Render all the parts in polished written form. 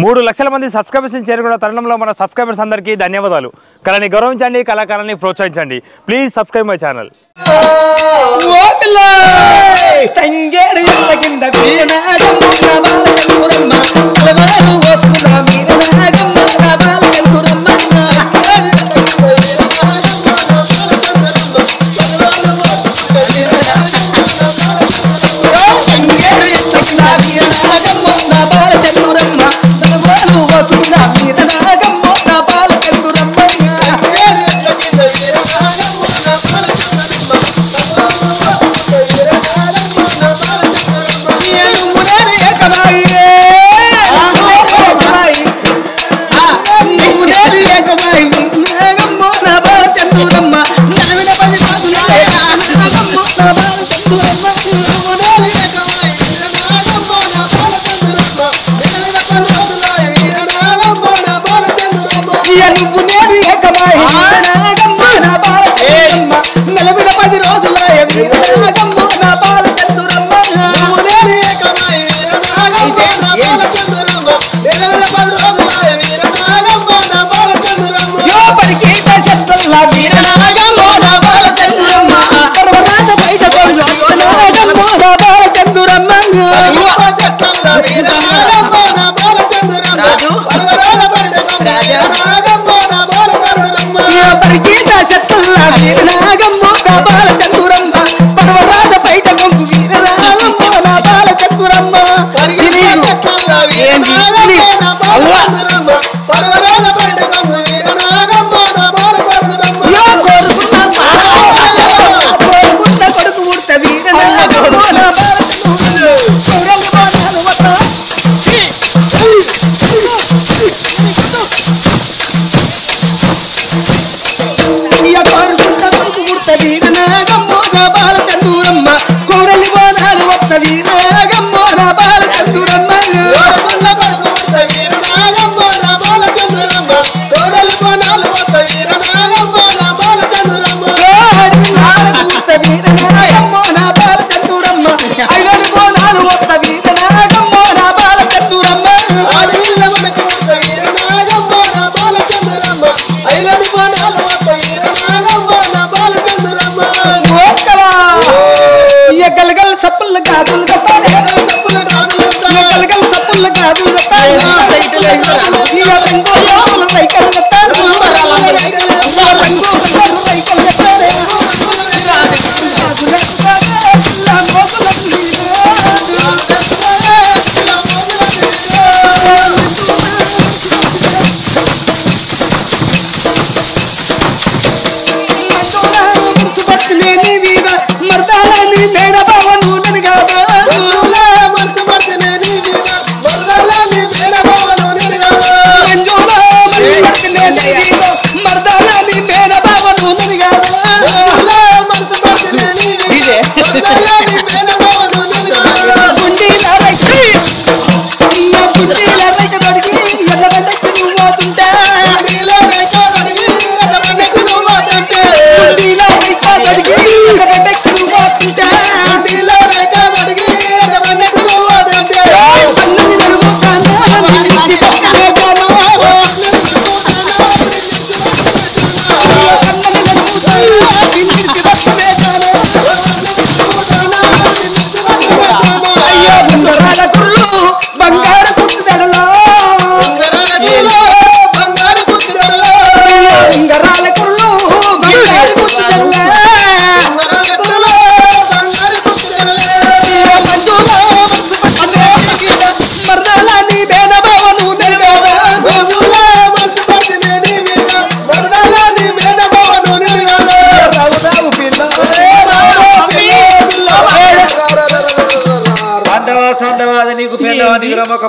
3 లక్షల మంది సబ్స్క్రైబర్స్ చేరుకున్న తరుణంలో మన సబ్స్క్రైబర్స్ అందరికీ ధన్యవాదాలు. కళని గౌరవించండి, కళాకారాన్ని ప్రోత్సహించండి. Please subscribe my channel.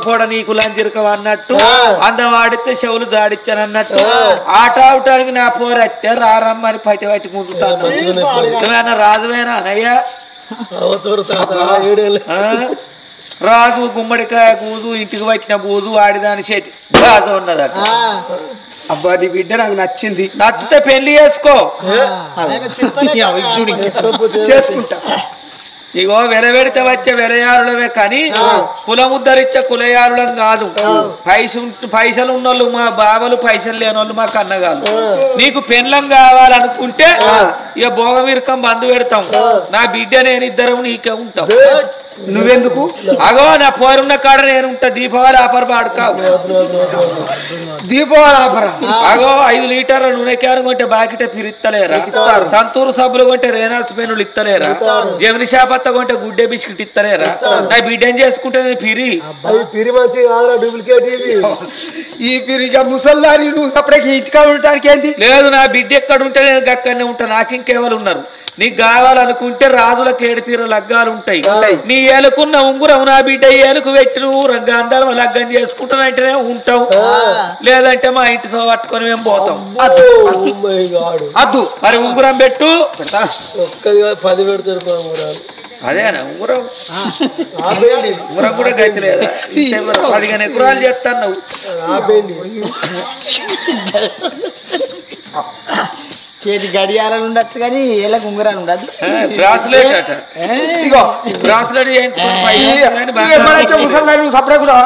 పోడ నీకు లంజిరకవ అన్నట్టు అందవాడితే చెవులు జాడిచ్చాను అన్నట్టు ఆట అవటానికి నా పోరత్తే రారమ్మని పట్టి పట్టి ముందుతాను. నువ్వేనా రాజువేనా అయ్యా? రాజు గుమ్మడికాయ కూజు ఇంటికి పట్టిన బూజు వాడిదాని చేతి రాజు ఉన్నదట. అబ్బా నీ బిడ్డ నాకు నచ్చింది, నచ్చితే పెళ్లి చేసుకో. చేసుకుంటా. ఇగో వెలవెడితే వచ్చే వెలయారులమే కానీ కులముద్దరిచ్చే కులయారులం కాదు. పైసలు ఉన్నోళ్ళు మా బావలు, పైసలు లేనోళ్ళు మా కన్నగాళ్ళు. నీకు పెండ్లం కావాలనుకుంటే ఇక భోగవీరకం బంధు పెడతాం. నా బిడ్డ నేను ఇద్దరం నీకే ఉంటాం. నువ్వెందుకు? అగో నా పోరున్న కాడ నేను ఉంటా. దీపావళి ఆఫర్ పాడుకావు. దీపావళి ఆఫర్. అగో 5 లీటర్ల నూనె క్యాన్ కొంటే బాకిట ఫిరిత్తలేరా? సంతూరు సబ్బులు కొంటే రేనాస్ పెనులు ఇత్తలేరా? జమిని షాపత్త కొంటే గుడ్డే బిస్కెట్ ఇత్తలేరా? నా బిడ్డని చేసుకుంటే నేను పిరి ఈ పిరిగా ముసల్దారి నువ్వు సపరేట్ ఇంటికా ఉండటానికి ఏంటి లేదు. నా బిడ్డ ఎక్కడ ఉంటే నేను అక్కడనే ఉంటా. నాకు ఇంకెవరు ఉన్నారు? నీకు కావాలనుకుంటే రాజులకు 7 తీర లగ్గాలు ఉంటాయి. నీ ఏలుకున్న ఉంగురం నా బిడ్డ ఏలుకు పెట్టి నువ్వు అందరం లగ్గం చేసుకుంటానంటేనే ఉంటాం. లేదంటే మా ఇంటితో పట్టుకొని మేము పోతాం. అద్దు మరి ఉంగురం పెట్టు. 10 పెడతారు. అదేనా ఉంగురం? ఉంగురం కూడా గతి లేదా? 15 ఎకరాలు చెప్తాను నువ్వు. చేతి గడియారాలు ఉండొచ్చు కానీ ఏళ్ళకు ఉంగరాలు ఉండదు. బ్రాస్లెట్ అట. ఇగో బ్రాస్లెట్ చేయించుకొని ముసల్దారి నువ్వు సపరేట్ కూడా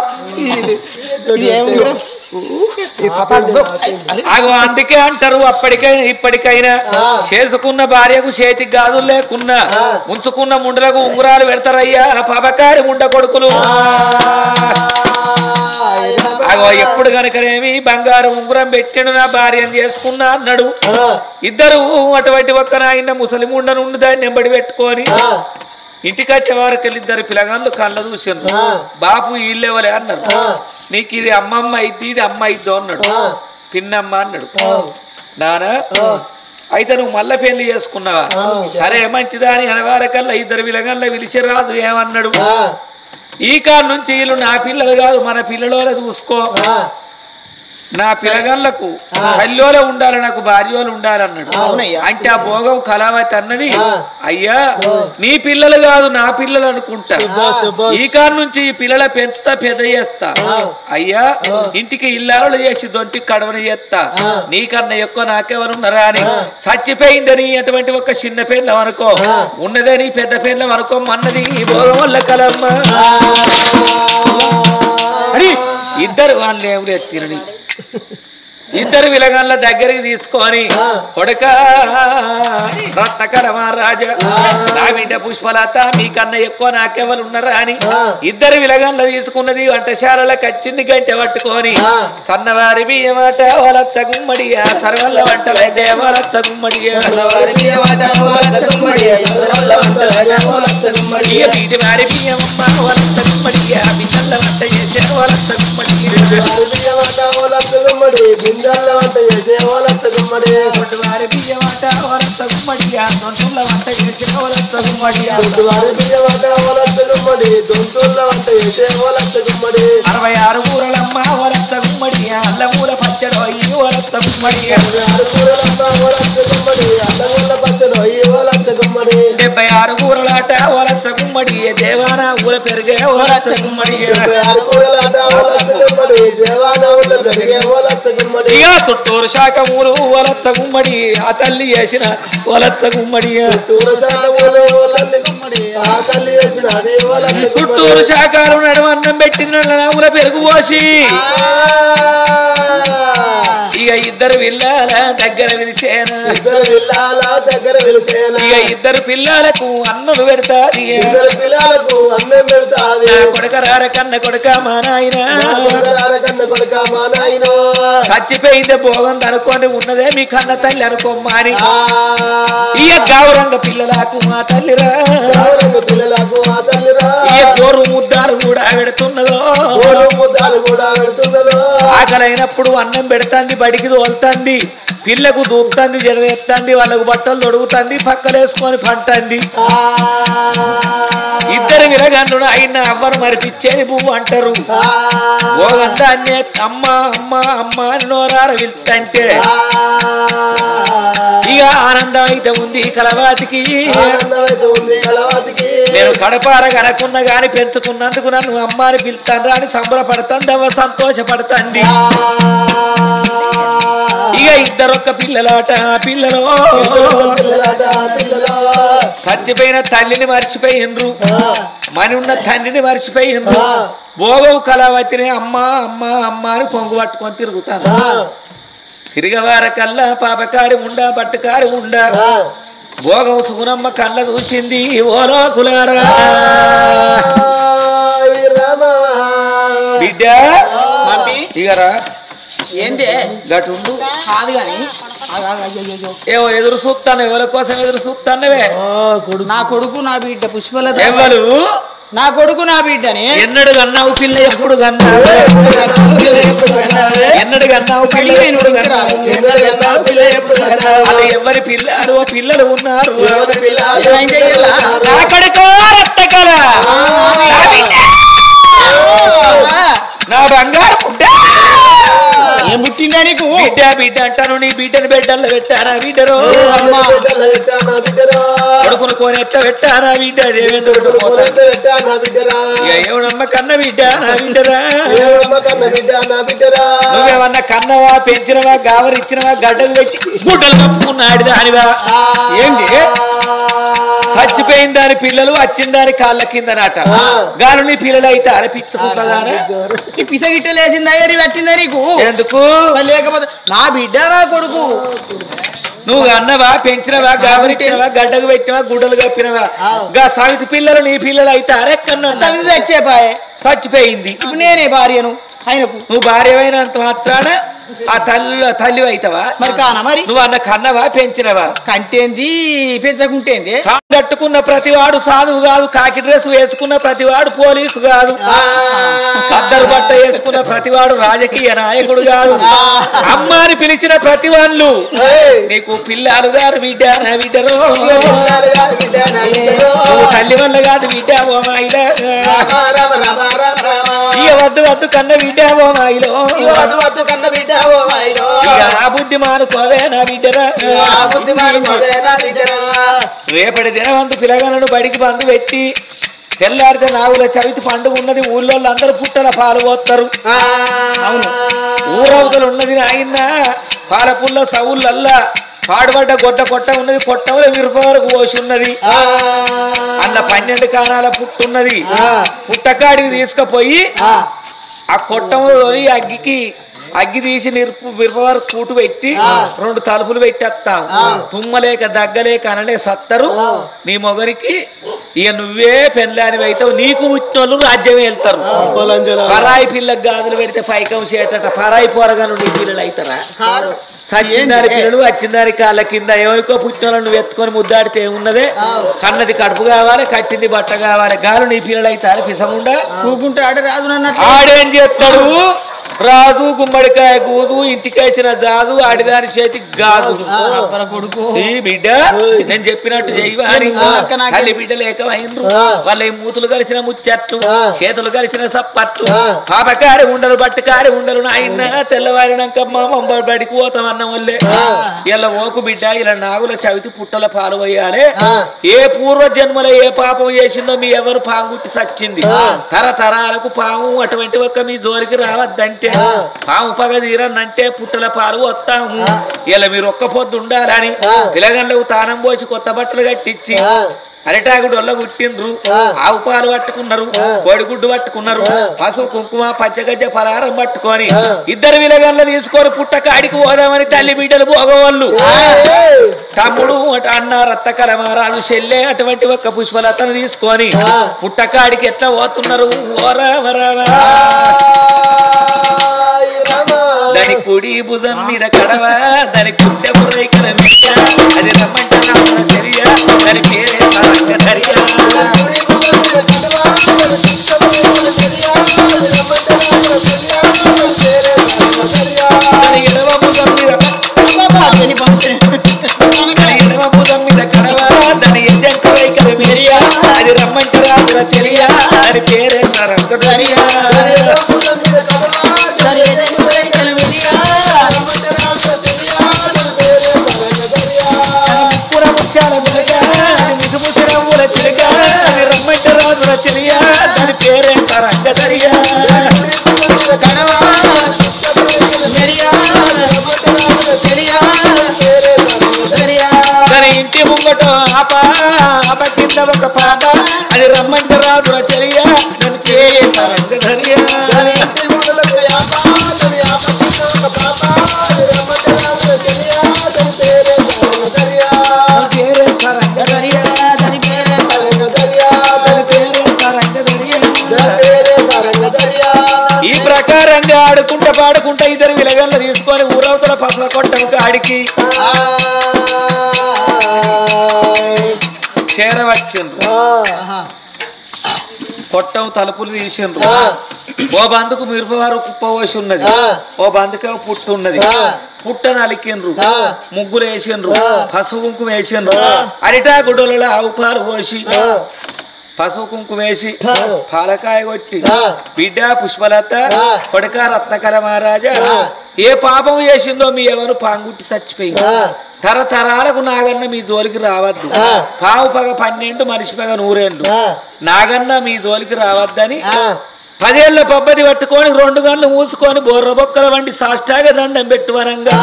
అందుకే అంటారు అప్పటికైనా ఇప్పటికైనా చేసుకున్న భార్యకు చేతికి గాజులు లేకున్నా ఉంచుకున్న ముండలకు ఉంగురాలు పెడతారయ్యా పాపకారి ముండ కొడుకులు. అగో ఎప్పుడు కనుకనేమి బంగారు ఉంగురం పెట్టాడు నా భార్యను చేసుకున్నా అన్నాడు. ఇద్దరు అటువంటి ఒక్క నాయన ముసలి ముండను ఉండి దాన్ని నెంబడి పెట్టుకొని ఇంటికి వచ్చే వారికి ఇద్దరు పిల్లగాళ్ళు కళ్ళ చూసాను. బాపు వీళ్ళెవలే అన్నారు. నీకు ఇది అమ్మమ్మ అయితే ఇది అమ్మ అయిద్దో అన్నాడు. పిన్నమ్మ అన్నాడు. నానా అయితే నువ్వు మళ్ళా పెళ్లి చేసుకున్నావా? సరే మంచిదా అని అనవారకల్లా ఇద్దరు పిల్లగాళ్ళ పిలిచి రాదు ఏమన్నాడు. ఈ కాడ నుంచి వీళ్ళు నా పిల్లలు కాదు మన పిల్లలోనే చూసుకో. నా పిల్లగాళ్లకు పల్లెలో ఉండాలి, నాకు భార్యలు ఉండాలన్నాడు. అంటే ఆ భోగం కళావతి అన్నది అయ్యా నీ పిల్లలు కాదు నా పిల్లలు అనుకుంటా. ఈ కాడ నుంచి ఈ పిల్లల పెంచుతా పెద్ద చేస్తా. అయ్యా ఇంటికి ఇల్లాలు చేసి దొంతి కడవని చేస్తా. నీకన్నా ఎక్కువ నాకెవరున్నారా అని చచ్చిపోయిందని అటువంటి ఒక చిన్న పిల్లం అనుకో, ఉన్నదని పెద్ద పిల్లం అనుకో అన్నది ఈ భోగం వల్ల కలమ్మ. ఇద్దరు వాళ్ళు ఏమి తినని ఇద్దరు విలగాళ్ళ దగ్గరికి తీసుకొని కొడుక రత్నకర మహారాజా నా బిడ్డ పుష్పలత మీకన్నా ఎక్కువ నాకెవరు ఉన్నారా అని ఇద్దరు విలగాళ్ళ తీసుకున్నది వంటశాలలకు వచ్చింది గంటె పట్టుకొని సన్నవారి బియ్యమాట వలచ్చ గుమ్మడి సర్వల్ల వంటలైతే వలచ్చ గుమ్మడి వారి బియ్యమ్మ వలచ్చ గుమ్మడి బిన్నల్ల వంట చేసే వలచ్చ గుమ్మడి వంట చేసే వలచ్చ గుమ్మడి వారి బియ్యమాట వలచ్చ గుమ్మడి దొంతుల వంట చేసే వలచ్చ గుమ్మడి వారి బియ్యమాట వలచ్చ గుమ్మడి దొంతుల వంట చేసే వలచ్చ గుమ్మడి 66 కూరలమ్మ వలచ్చ గుమ్మడి అల్లమూల పచ్చడో ఈ వలచ్చ గుమ్మడి 66 కూరలమ్మ వలచ్చ గుమ్మడి అల్లమూల పచ్చడో ఈ వలచ్చ గుమ్మడి 76 కూరలాట వలచ్చ గుమ్మడి దేవాన ఊల పెరిగే వలచ్చ గుమ్మడి 76 కూరలాట వలచ్చ గుమ్మడి దేవాన ఊల పెరిగే వలచ్చ గుమ్మడి చుట్టూరు శాఖ ఊరు వలచ్చ గుమ్మడి ఆ తల్లి చేసిన వలచ్చ గుమ్మడి చుట్టూరు శాఖలు నడవన్నం పెట్టిన ఊర పెరుగు పోసి ఇక ఇద్దరు పిల్లల దగ్గర పిలిచేనా ఇక ఇద్దరు పిల్లలకు అన్నులు పెడతాది కొడుక రార కన్న కొడుక మా నాయన చచ్చిపోయిందే భోగం అనుకోని ఉన్నదే మీ కన్న తల్లి అనుకోమ్మా అని ఇక గౌరంగ పిల్లలకు మా తల్లిరా ఇక గోరు ముద్దాలు కూడా పెడుతున్నదో ఆకలైనప్పుడు అన్నం పెడతాంది బడికి తోలుతుంది పిల్లకు దూపుతుంది జడవేస్తుంది వాళ్ళకు బట్టలు తొడుగుతుంది పక్కలేసుకొని పంటంది ఇద్దరు విరగండు అయిన అవ్వను మరిపించేది పువ్వు అంటారు భోగందాన్నే అమ్మ అమ్మ అమ్మ అని నోరార వెళ్తుంటే ఇక ఆనందం అయితే ఉంది కలవాతికి నేను కడపార కనకున్నా గాని పెంచుకున్నందుకు నన్ను అమ్మాని పిలుతాను అని సంబరపడుతుంది అవ్వ సంతోషపడుతుంది ఇక ఇద్దరొక్క పిల్లలాట పిల్లలు చచ్చిపోయిన తల్లిని మర్చిపోయిండ్రు మని ఉన్న తండ్రిని మర్చిపోయిండ్రు భోగవు కళావతిని అమ్మ అమ్మ అమ్మ అని కొంగు పట్టుకొని తిరుగుతాను తిరిగవారకల్లా పాపకారి ఉండా పట్టుకారి ఉండా భోగం సుగుణమ్మ కళ్ళ చూసింది ఓలో కులారా బిడ్డ ఇగరా ఏంటి గటుండు కాదు కానీ ఏవో ఎదురు చూస్తాను ఎవరి కోసం ఎదురు చూస్తానవే నా కొడుకు నా బిడ్డ పుష్పలత ఎవరు నా కొడుకు నా బిడ్డని ఎన్నడు కన్నావు పిల్ల ఎప్పుడు కన్నావు ఎన్నడు కన్నావు పిల్ల ఎప్పుడు కన్నావు అది ఎవరి పిల్లలు పిల్లలు ఉన్నారు నా కొడుకు రక్తకళ నా బంగారు పుట్ట ఏం పుట్టిందా నీకు బిడ్డ బిడ్డ అంటాను నీ బిడ్డను బిడ్డల్లో పెట్టానా బిడ్డరు కొడుకును కొని ఎట్లా పెట్టానా బిడ్డ దేవేంద్రుడు ఏమన్నా కన్న బిడ్డ నా బిడ్డరా నువ్వేమన్నా కన్నవా పెంచినవా గావరిచ్చినవా గడ్డలు పెట్టి గుడ్డలు కప్పుకున్నాడు దానివా ఏంటి చచ్చిపోయిన దాని పిల్లలు వచ్చిన దాని కాళ్ళ కింద నాట గాలు నీ పిల్లలు అయితే అనిపించుకుంటుందానే పిసగిట్ట లేచిందా ఏరి వచ్చిందా నీకు ఎందుకు లేకపోతే నా బిడ్డ నా కొడుకు నువ్వు అన్నవా పెంచినవా గావరిచ్చినవా గడ్డకు పెట్టినవా గుడ్డలు కప్పినవా గా సవితి పిల్లలు నీ పిల్లలు అయితే అరెక్కన్నా చచ్చేపాయే చచ్చిపోయింది ఇప్పుడు నేనే భార్యను ఆయనకు నువ్వు భార్యమైనంత మాత్రాన ఆ తల్లి అవుతావా మరి కానా మరి నువ్వు అన్న కన్నవా పెంచినవా కంటేంది పెంచకుంటేంది కట్టుకున్న ప్రతివాడు సాధువు కాదు కాకి డ్రెస్ వేసుకున్న ప్రతివాడు పోలీసు కాదు కద్దరు బట్ట వేసుకున్న ప్రతివాడు రాజకీయ నాయకుడు కాదు అమ్మాని పిలిచిన ప్రతి వాళ్ళు నీకు పిల్లలు గారు బిడ్డ నా బిడ్డలో నువ్వు తల్లి వల్ల కాదు బిడ్డ ఓ మాయిలా వద్దు వద్దు కన్న బిడ్డ ఓ మాయిలో ఆ బుద్ధి మానుకోవే నా బిడ్డరా రేపటి దినవంతు పిల్లగాలను బడికి బంధు పెట్టి తెల్లారితే నాగుల చవితి పండుగ ఉన్నది ఊళ్ళో అందరూ పుట్టల పాలు పోస్తారు ఊరవతలు ఉన్నది నాయన పాలపుల్ల సవుళ్ళల్లా పాడుబడ్డ గొడ్డ కొట్ట ఉన్నది కొట్టంలో విరుప వరకు పోసి ఉన్నది అన్న 12 కాణాల పుట్టున్నది పుట్టకాడికి తీసుకుపోయి ఆ కొట్టంలో అగ్గి తీసి విరవరు కూటు పెట్టి 2 తలుపులు పెట్టేస్తాం తుమ్మలేక దగ్గలేక అనలే సత్తరు నీ మొగరికి ఇక నువ్వే పెళ్ళాని అవుతావు నీకు పుట్టినోళ్ళు రాజ్యం వెళ్తారు పరాయి పిల్లకి గాజులు పెడితే పైకం చేట పరాయి పోరగాను నీ పిల్లలు అవుతారా సచ్చిందారి పిల్లలు వచ్చిందారి కాళ్ళ కింద ఎవరికో పుట్టినోళ్ళు నువ్వు ఎత్తుకొని ముద్దాడితే ఏమున్నదే కన్నది కడుపు కావాలి కట్టింది బట్ట కావాలి గాలు నీ పిల్లలు అవుతారు పిసముండా కూకుంటాడు రాజు ఆడేం చేస్తాడు రాజు గుమ్మడికాయ గూదు ఇంటికేసిన జాదు ఆడిదాని చేతికి గాజు కొడుకు ఈ బిడ్డ నేను చెప్పినట్టు చేయవారి తల్లి బిడ్డ లేకమైండ్రు వాళ్ళ మూతులు కలిసిన ముచ్చట్లు చేతులు కలిసిన సప్పట్లు పాపకారి ఉండలు బట్టకారి ఉండలు నాయన తెల్లవారినాకమ్మ బడికి పోతామన్న వాళ్ళే ఇలా ఓకు బిడ్డ ఇలా నాగుల చవితి పుట్టల పాలు పోయాలి ఏ పూర్వ జన్మలో ఏ పాపం చేసిందో మీ ఎవరు పాంగుట్టి సచ్చింది తరతరాలకు పాము అటువంటి ఒక్క మీ జోలికి రావద్దంటే పాము పగ తీరన్నంటే పుట్టల పాలు వస్తాము ఇలా మీరు ఒక్క పొద్దు ఉండాలని పిల్లగండ్లకు తానం పోసి కొత్త బట్టలు కట్టించి అరిటాకుడు వల్ల కుట్టిండ్రు ఆవు పాలు పట్టుకున్నారు కోడిగుడ్డు పట్టుకున్నారు పసుపు కుంకుమ పచ్చగజ్జ పలారం పట్టుకొని 2 విలగన్లు తీసుకొని పుట్టకాడికి పోదామని తల్లి బిడ్డలు పోగవాళ్ళు తమ్ముడు అన్న రత్త కలమారాను చెల్లె అటువంటి ఒక్క పుష్పలతను తీసుకొని పుట్టకాడికి ఎట్లా పోతున్నారు దాని కుడి భుజం మీద కడవ దాని కుట్టె బుర్రైకల మీద అది రమ్మంటే తెలియ దాని పేరే దరియా ఎడవ భుజం మీద కడవ దాని ఎజ్జంక వైకల మేరియా అది రమ్మంటే తెలియ దాని పేరే సరంగ దరియా దాని పేరే సరంగ దరియా తన ఇంటి ఇంటి ముంగట ఆప కింద ఒక పాప అది రమ్మంటే రాదు చెరియా నన్ను చేసారంగధరియా ఈ ప్రకారంగా ఆడుకుంటా పాడుకుంటా ఇద్దరు విలగల్ల తీసుకొని ఊరవతల పసల కొట్టకు ఆడికి చేరవచ్చిండ్రు కొట్టం తలుపులు తీసిండ్రు ఓ బందుకు మిరపవారు కుప్ప పోసి ఉన్నది ఓ బందుక పుట్టు ఉన్నది పుట్టను అలికిండ్రు ముగ్గులు వేసిండ్రు పసుపు కుంకుమ వేసిండ్రు అరిటా గుడ్డలలో ఆవు పాలు పోసి పసుపు కుంకుమ వేసి పాలకాయ కొట్టి బిడ్డ పుష్పలత కొడక రత్నకర మహారాజా ఏ పాపం చేసిందో మీ ఎవరు పాంగుట్టి చచ్చిపోయింది తరతరాలకు నాగన్న మీ జోలికి రావద్దు పావు పగ 12 మనిషి పగ 100 నాగన్న మీ జోలికి రావద్దని 10 ఏళ్ల పబ్బది పట్టుకొని 2 గంటలు మూసుకొని బొర్ర బొక్కల వంటి సాష్టాగ దండం పెట్టువనంగా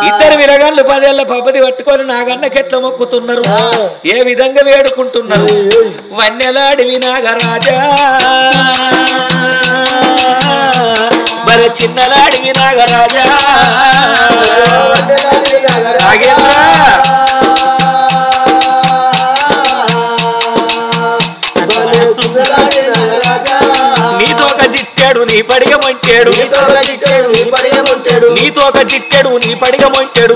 ఇద్దరు విరగాళ్ళు 10 ఏళ్ల పబ్బది పట్టుకొని నాగన్నకెట్ల మొక్కుతున్నారు ఏ విధంగా వేడుకుంటున్నారు వన్నెలాడివి నాగరాజా మరి చిన్నలాడివి నాగరాజా నీతో ఒక జిట్టాడు నీ పడిగమంటాడు నీతో ఒక జిట్టాడు నీ పడిగమంటాడు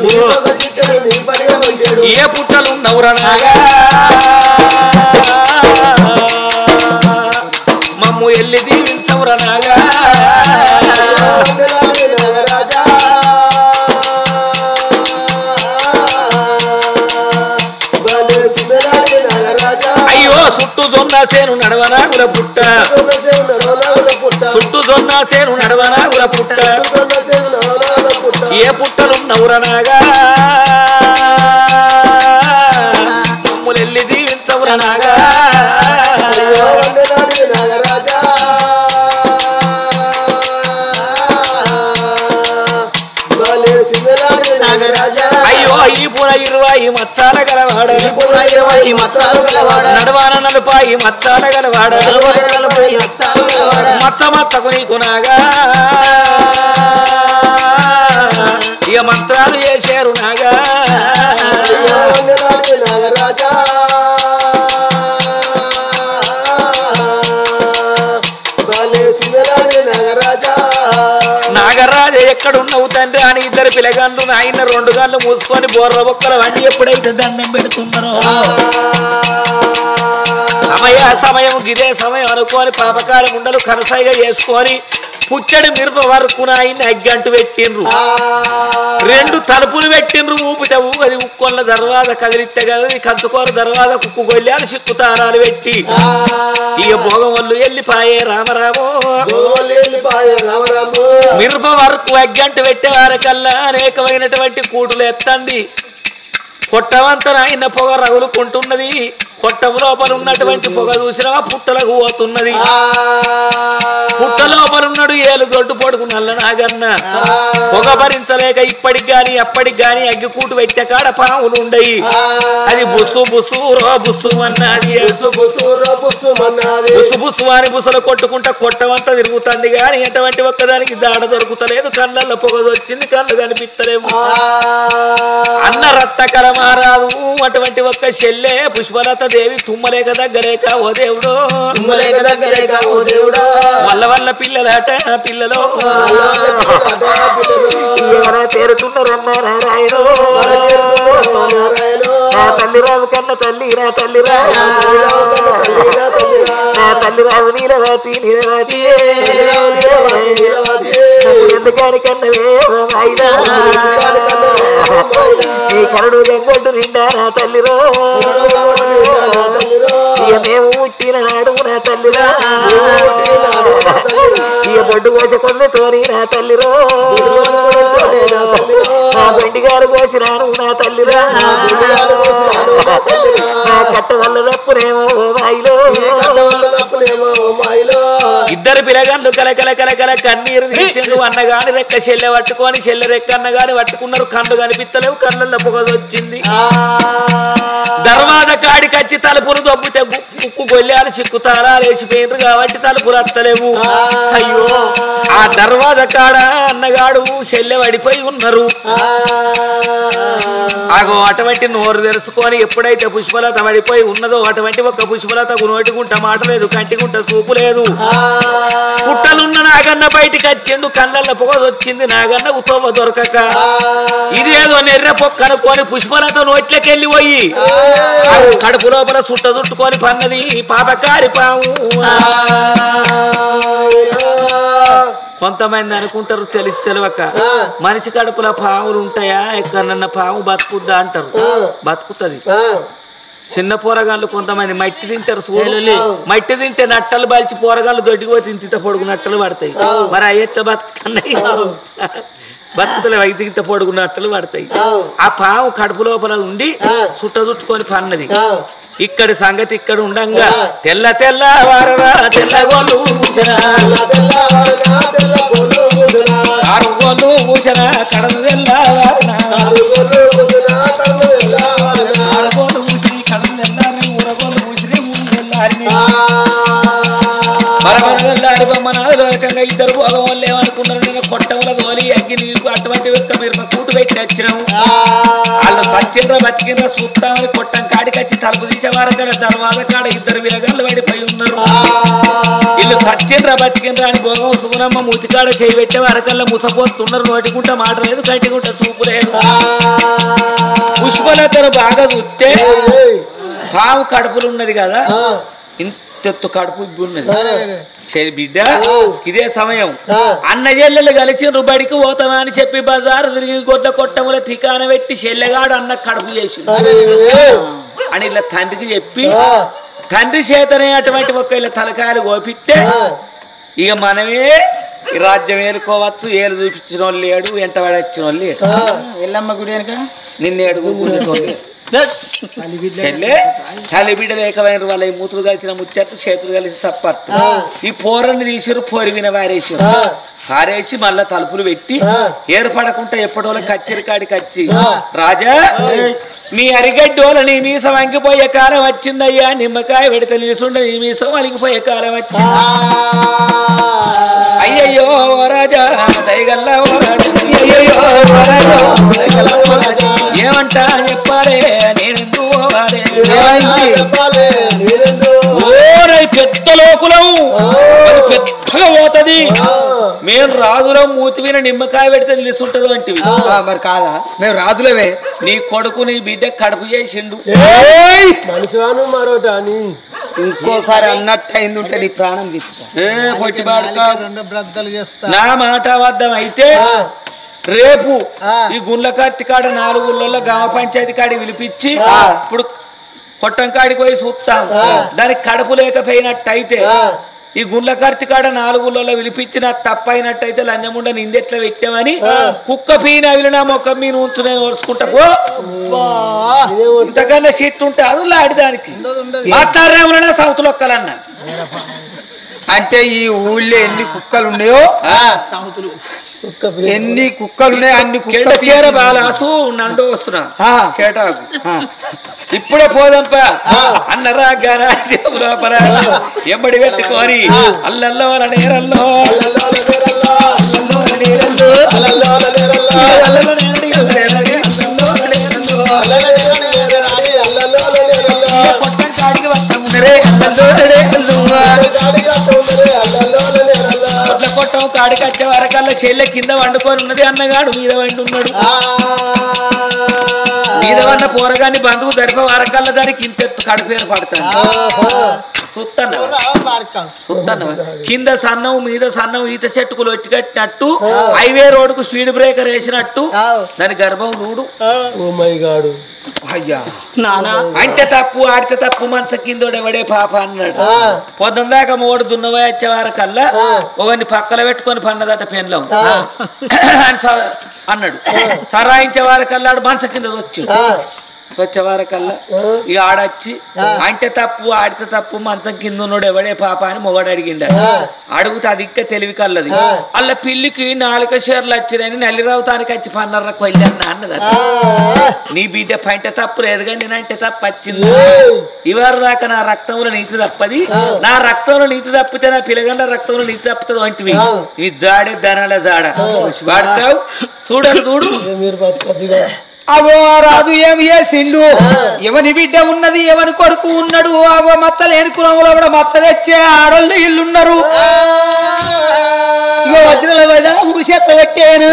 ఏ పుట్టలున్నవురా నాగా మమ్ము ఎల్లి దీవించవురా నాగా అయ్యో చుట్టూ జొన్న సేను నడవనాగుల పుట్ట చుట్టూ జొన్న సేను నడవనాగుల పుట్ట ఏ పుట్టలున్నవురా నాగా మమ్ములెల్లి దీవించవురా నాగా అయ్యో ఈ పూర 20 మచ్చాల గలవాడ నడవాన 40 మచ్చాల గలవాడ మచ్చ మచ్చకు నీకు నాగా ఇక మంత్రాలు చేశారు నాగా నాగరాజ ఎక్కడున్నావు తండ్రి అని ఇద్దరు పిల్లగాళ్ళు నాయన 2 గంటలు మూసుకొని బోర్ర బొక్కల వండి ఎప్పుడైతే దండం పెడుతున్నారో సమయం గిదే సమయం అనుకోని పాపకాల ముండలు కనసాయిగా చేసుకొని పుచ్చడి మిరప వరకు నాయన్ని అగ్గంటు పెట్టిండ్రు 2 తలుపులు పెట్టిండ్రు ఊపిట ఊగది ఉక్కొల్ల దర్వాజ కదిలిస్తే కదది కంచుకోర దర్వాజ కుక్కు గొల్లాలు సిక్కు తారాలు పెట్టి ఇక భోగవల్లు వెళ్ళిపాయే రామరామో మిరప వరకు అగ్గంటు పెట్టే వారికల్లా అనేకమైనటువంటి కూటులు ఎత్తండి కొట్టవంత నాయన పొగ రగులుకుంటున్నది కొట్టం లోపల ఉన్నటువంటి పొగ చూసినా పుట్టలకు పోతున్నది పుట్ట లోపల ఉన్నాడు ఏలు గొడ్డు పొడుగు నల్ల నాగన్న పొగ భరించలేక ఇప్పటికి గాని అప్పటికి గాని అగ్గికూటు పెట్టే కాడ పాములు ఉండయి అది బుస్సు బుస్సు రో బుస్సు అన్నది బుస్సు బుస్సు అని బుసలు కొట్టుకుంటా కొట్టవంతా తిరుగుతుంది గాని ఎటువంటి ఒక్కదానికి దాడ దొరుకుతలేదు కళ్ళల్లో పొగ వచ్చింది కళ్ళు కనిపిస్తలేవు అన్న రత్నకర మారాదు అటువంటి ఒక్క చెల్లె పుష్పలత దేవి తుమ్మలేక దగ్గరేక ఓ దేవుడు వల్ల వల్ల పిల్లలాట పిల్లలు తేరుతున్నారు నా తల్లి రాజు కన్న తల్లి నా తల్లి రాజు నా తల్లి రాజు నీలవాతి నీలవాతి ఎందుకని కన్నవే నీ కరుడు గంగొడ్డు నిండా నా తల్లిరో ఇక మేము పుట్టిన నాడు నా తల్లిరా ఇక బొడ్డు కోసకొండతోని నా తల్లిరో నా బండి గారు కోసినాను నా తల్లిరా నా కట్ట వల్ల తప్పునేమో మాయిలో ఇద్దరు పిల్లగాళ్ళు కలకల కన్నీరు తీసిండు. అన్నగాని రెక్క చెల్లె పట్టుకొని చెల్లె రెక్క అన్నగాని పట్టుకున్నారు. కళ్ళు కనిపిస్తలేవు, కళ్ళల్లో పొగ వచ్చింది. దర్వాజ కాడికి వచ్చి తలుపులు దొబ్బితే ముక్కు గొల్లాలు చిక్కుతారా లేచిపోయినరు కాబట్టి తలుపులు అత్తలేవు. అయ్యో ఆ దర్వాజ కాడ అన్నగాడు చెల్లె పడిపోయి ఉన్నారు. ఆగో అటువంటి నోరు తెరుచుకొని ఎప్పుడైతే పుష్పలత పడిపోయి ఉన్నదో అటువంటి ఒక్క పుష్పలతకు నోటిగుంట మాట లేదు, కంటిగుంట చూపు లేదు. పుట్టలున్న నాగన్న బయటికి వచ్చిండు. కళ్ళల్లో పొగ వచ్చింది. నాగన్న ఉత్తమ దొరకక ఇదేదో నెర్ర పొక్కనుకొని పుష్పలత నోట్లకెళ్ళి పోయి కడుపు లోపల చుట్ట చుట్టుకొని పన్నది పాపకారి పాము. కొంతమంది అనుకుంటారు తెలిసి తెలియక మనిషి కడుపులో పాములు ఉంటాయా, ఎక్కడన్నా పాము బతుకుద్దా అంటారు. బతుకుతుంది. చిన్న పోరగాళ్ళు కొంతమంది మట్టి తింటారు. చూడు, మట్టి తింటే నట్టలు బలిచి పోరగాళ్ళు దొడ్డికి ఇంత పొడుగు నట్టలు పడతాయి. మరి అయ్యెట్లా బతుకుతున్నాయి? బతుకుతలేవు. ఇంత పొడుగు నట్టలు పడతాయి. ఆ పాము కడుపు లోపల ఉండి చుట్ట చుట్టుకొని పన్నది. ఇక్కడి సంగతి ఇక్కడ ఉండంగా తెల్ల తెల్ల వారరా తెల్లగోళ్ళు ఆరుగోళ్ళు పూసిన కడలు తెల్ల ఆరుగోళ్ళు పూసి కడలు తెల్లారని ఊరగోళ్ళు పూసిరి ఊరు తెల్లారని మరమరల్లారి బొమ్మనాలు రకంగా ఇద్దరు భోగం వాళ్ళు ఏమనుకున్నారు, నేను కొట్టముల గోలి అగ్గి నీకు అటువంటి ఒక్క మీరు కూటు పెట్టి వచ్చినాము. వాళ్ళు సత్యంగా బతికిన చూస్తామని కొట్టం కాడికి వచ్చి తలుపు తీసేవారు కదా. తర్వాత కాడ ఇద్దరు విలగాళ్ళు పడిపోయి ఉన్నారు. వీళ్ళు సత్యంగా బతికినరా అని భోగం సుగుణమ్మ మూతికాడ చేయి పెట్టే వరకల్లా ముసపోతున్నారు. నోటికుంట మాట లేదు, కంటికుంట చూపు లేదు. పుష్పలతను బాగా చూస్తే పాము కడుపులు ఉన్నది కదా, ఇంతెత్తు కడుపు ఇబ్బి ఉన్నది. సరే బిడ్డ, ఇదే సమయం అన్న చెల్లెలు కలిసి బడికి పోతామా అని చెప్పి బజారు తిరిగి గొడ్ల కొట్టముల తికాన పెట్టి చెల్లెగాడు అన్న కడుపు చేసి అని ఇలా తండ్రికి చెప్పి తండ్రి చేతనే అటువంటి ఒక్క ఇలా తలకాయలు గోపిస్తే ఇక మనమే ఈ రాజ్యం ఏలుకోవచ్చు. ఏలు చూపించిన వాళ్ళు లేడు, వెంట పడొచ్చిన వాళ్ళు లేడు. ఎల్లమ్మ గుడి వెనక నిన్నే అడుగుతుంది చెల్లె చలి బిడ్డలు ఏకమైన వాళ్ళ ఈ మూతులు కలిసిన ముచ్చట్లు చేతులు కలిసి సప్పట్టు. ఈ పోరని తీసిరు, పోరివిన వారేసారు. పారేసి మళ్ళా తలుపులు పెట్టి ఏర్పడకుండా ఎప్పటివల్ల కచ్చెరి కాడికి వచ్చి, రాజా మీ అరిగడ్డోల నీ మీసం అంగిపోయే కాలం వచ్చిందయ్యా, నిమ్మకాయ పెడితే నీసుండ నీ మీసం అలిగిపోయే కాలం వచ్చింది. అయ్యయ్యో ఓ రాజా దయగల్లా ఓ రాజా, అయ్యయ్యో ఓ రాజా ఏమంటా చెప్పాలే నేనెందుకు పోవాలే, పెద్ద లోకులం పెద్దగా పోతుంది. మేము రాజులం మూతి మీద నిమ్మకాయ పెడితే నిలుస్తుంటది వంటివి. మరి కాదా మేము రాజులమే. నీ కొడుకు నీ బిడ్డ కడుపు చేసిండు. మనిషివాను మరోట అని ఇంకోసారి అన్నట్టు అయింది ఉంటే నీ ప్రాణం తీస్తా. నా మాట అబద్ధం అయితే రేపు ఈ గుండ్ల కార్తి కాడ 4 ఊళ్ళలో గ్రామ పంచాయతీ కాడికి పిలిపించి ఇప్పుడు కొట్టం కాడికి పోయి చూస్తాం. దానికి కడుపు లేకపోయినట్టయితే ఈ గుండ్ల కార్తి కాడ 4 ఊళ్ళలో పిలిపించిన తప్పైనట్టయితే లంజముండ నిందెట్లా పెట్టామని కుక్క పీన విలినా మొక్క మీద ఉంచు నేను ఓర్చుకుంటా పో. ఇంతకన్నా సీట్ ఉంటే అది లాడిదానికి మాట్లాడరేమన్నా సౌతులు ఒక్కలన్నా. అంటే ఈ ఊళ్ళో ఎన్ని కుక్కలు ఉన్నాయో, ఎన్ని కుక్కలు ఉన్నాయో అన్ని కుక్కలు చీర బాలాసు నండు వస్తున్నా కేటాకు ఇప్పుడే పోదంపా అన్నరా లోపల ఎంబడి పెట్టుకొని అల్లల్లో నేరల్లో కాడికి కొట్టం కాడికి వచ్చే వరకల్లా చెల్లె కింద వండుకొని ఉన్నది, అన్నగాడు మీద వండి ఉన్నాడు. మీద వన్న పోరగాన్ని బంధువు జరిపే వరకల్లా దానికి ఇంతెత్తు కడుపేరు పడతాను. కింద సన్నం మీద సన్నం ఈత చెట్టుకులు ఒట్టి కట్టినట్టు హైవే రోడ్డుకు స్పీడ్ బ్రేకర్ వేసినట్టు దాని గర్భం చూడు. అయ్యా అంటే తప్పు ఆడితే తప్పు మనస కిందోడు ఎవడే పాప అన్నాడు. పొద్దున దాకా 3 దున్నవే వచ్చే వారకల్లా ఒకరిని పక్కన పెట్టుకొని పన్నదట పెన్లం అన్నాడు. సరాయించే వారకల్లాడు మనస కింద వచ్చాడు. వచ్చేవారకల్లా ఇక ఆడొచ్చి అంటే తప్పు ఆడితే తప్పు మంచం కింద ఉన్నాడు ఎవడే పాప అని మొగడు అడిగిండ అడుగుతా అది ఇంకా తెలివి కల్లది అలా పిల్లికి 4 షేర్లు వచ్చినాయని నల్లిరావుతానికి వచ్చి పన్నర కొల్లి అన్న అన్నది నీ బిడ్డ పంట తప్పు లేదు కానీ నేనంటే తప్పు వచ్చింది ఇవారు దాకా నా రక్తంలో నీతి తప్పది నా రక్తంలో నీతి తప్పితే నా పిల్లగల రక్తంలో నీతి తప్పుతుంది వంటివి ఈ జాడే ధనాల జాడ వాడతావు చూడరు చూడు అగో రాదు ఏమి చేసిండు ఎవని బిడ్డ ఉన్నది ఎవని కొడుకు ఉన్నాడు అగో మత్తలు ఎనుకురంలో కూడా మత్త తెచ్చే ఆడోళ్ళు ఇల్లున్నారు ఇగో వజ్రల ఊసెత్త పెట్టాను